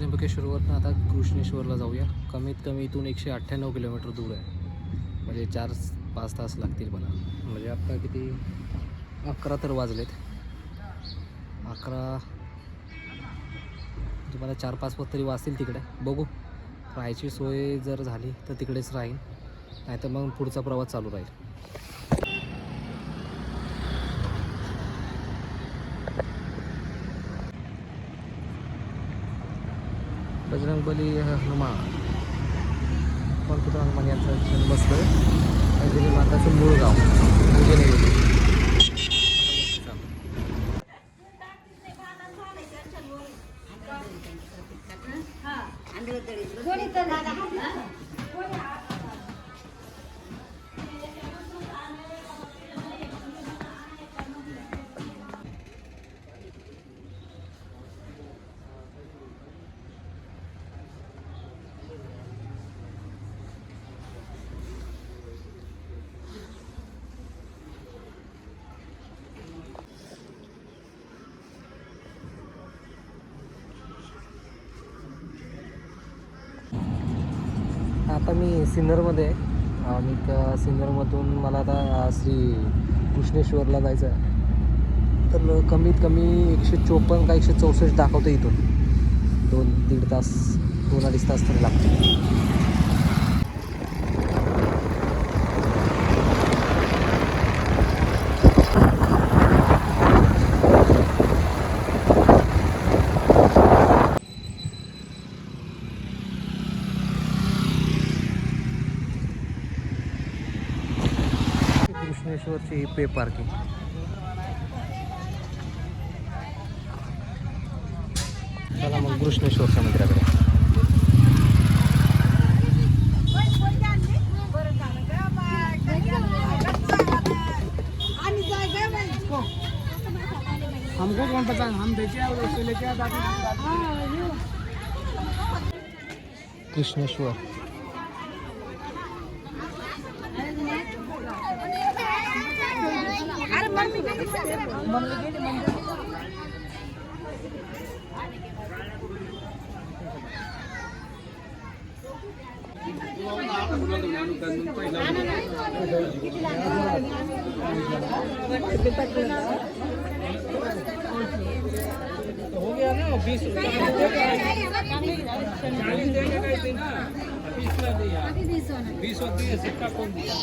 त्र्यंबकेश्वरवरनं आता कृष्णेश्वरला जाऊया. कमीत कमी इथून 198 किलोमीटर दूर आहे. म्हणजे 4-5 तास लागतील मला. म्हणजे आता किती 11 तर वाजलेत. 11 तुम्हाला 4-5 वाजता तरी वाजतील तिकडे. बघू राहायची सोय जर झाली तर तिकडेच राहील, नाहीतर मग पुढचा प्रवास चालू राहील. बजरंगबली हनुमान हनुमान यांचा जन्मस्थळ अंजनी माताचं मूळ गाव अंजनेरी. आता मी सिन्नरमध्ये आहे. मी त्या सिन्नरमधून मला आता श्री कृष्णेश्वरला जायचं आहे. तर कमीत कमी 154 का 164 दाखवतं इथून. 2-1.5 तास 2-2.5 तास तरी लागतो. कृष्णेश्वरची ही पे पार्किंग. चला मग कृष्णेश्वरच्या मंदिराकडे. हमको कौन पता, हम देखे उससे लेके आए कृष्णेश्वर हो गया ना 20 20 होती है सिक्का कौन दिया?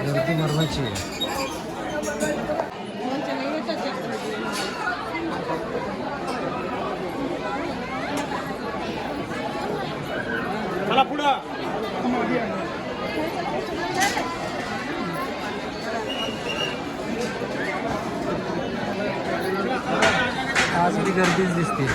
गर्दी मरणाची आहे. चला पुढं. आज भी गर्दीच दिसते.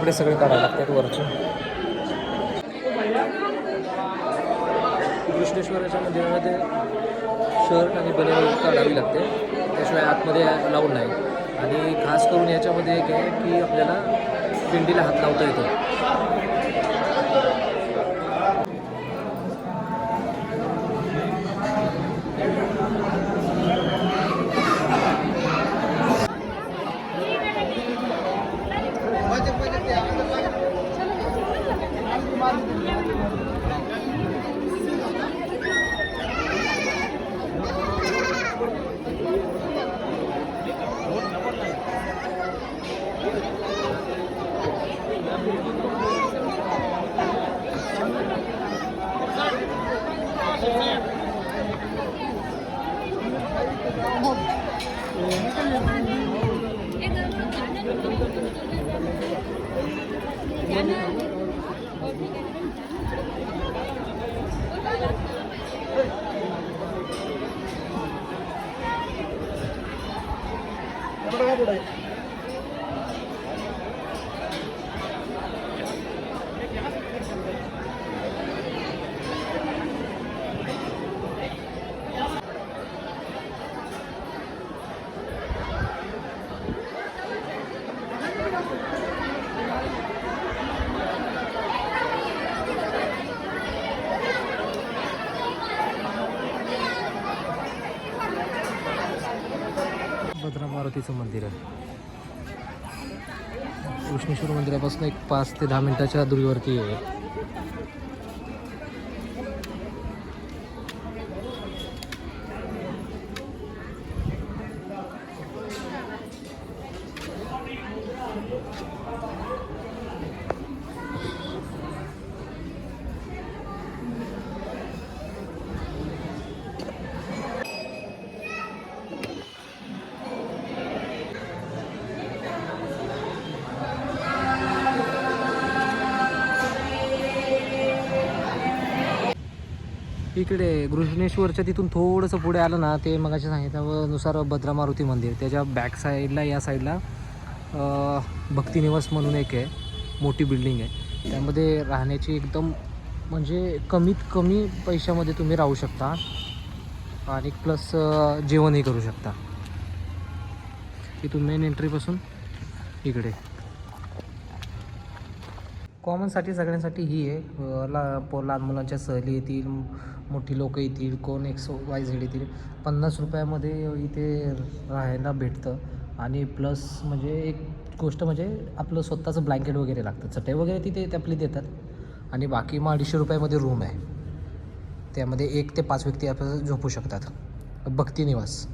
कपडे सगळे काढावे लागतात वरचे. कृष्णेश्वराच्या मंदिरामध्ये शर्ट आणि बनियन काढावी लागते, त्याशिवाय आतमध्ये लावून नाही. आणि खास करून याच्यामध्ये एक आहे की आपल्याला पिंडीला हात लावता येतो. भद्रा मारुतीचं मंदिर आहे. कृष्णेश्वर मंदिरापासून एक 5 ते 10 मिनिटाच्या दूरीवरती आहे. इकडे कृष्णेश्वरच्या तिथून थोडंसं पुढे आलं ना, ते मगाशी सांगितल्यानुसार भद्रा मारुती मंदिर, त्याच्या बॅक साईडला या साईडला भक्तिनिवास म्हणून एक आहे, मोठी बिल्डिंग आहे. त्यामध्ये राहण्याची एकदम म्हणजे कमीत कमी पैशामध्ये तुम्ही राहू शकता आणि प्लस जेवणही करू शकता. इथून मेन एंट्रीपासून इकडे कॉमनसाठी सगळ्यांसाठी ही आहे. लहान मुलांच्या सहली येतील, मोठी लोकं येतील, कोण XYZ येतील. 50 रुपयामध्ये इथे राहायला भेटतं. आणि प्लस म्हणजे एक गोष्ट म्हणजे आपलं स्वतःचं ब्लँकेट वगैरे लागतं, चटई वगैरे तिथे आपली देतात. आणि बाकी मग 250 रुपयामध्ये रूम आहे, त्यामध्ये 1 ते 5 व्यक्ती आपल्याला झोपू शकतात. भक्तिनिवास.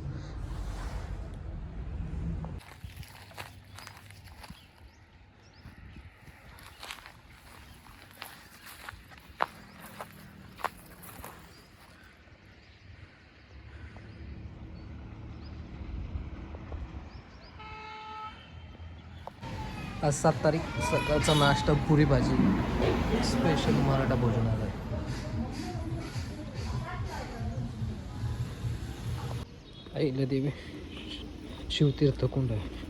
आज 7 तारीख, सकाळचा नाश्ता पुरी भाजी, स्पेशल मराठा भोजनालय. अहिल्या देवी शिवतीर्थ कुंड आहे.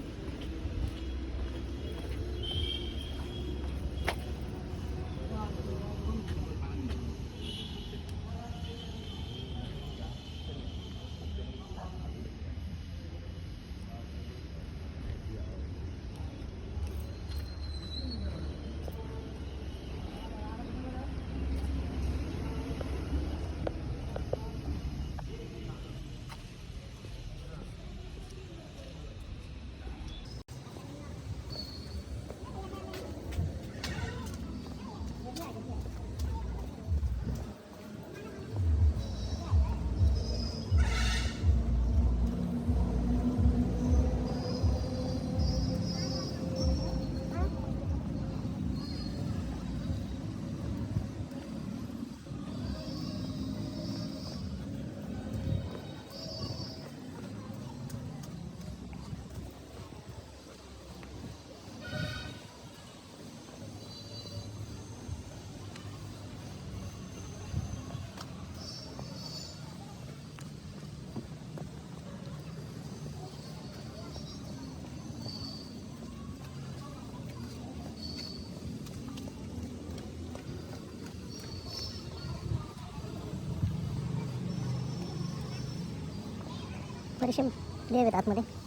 बरेचसे देव आहेत आतमध्ये.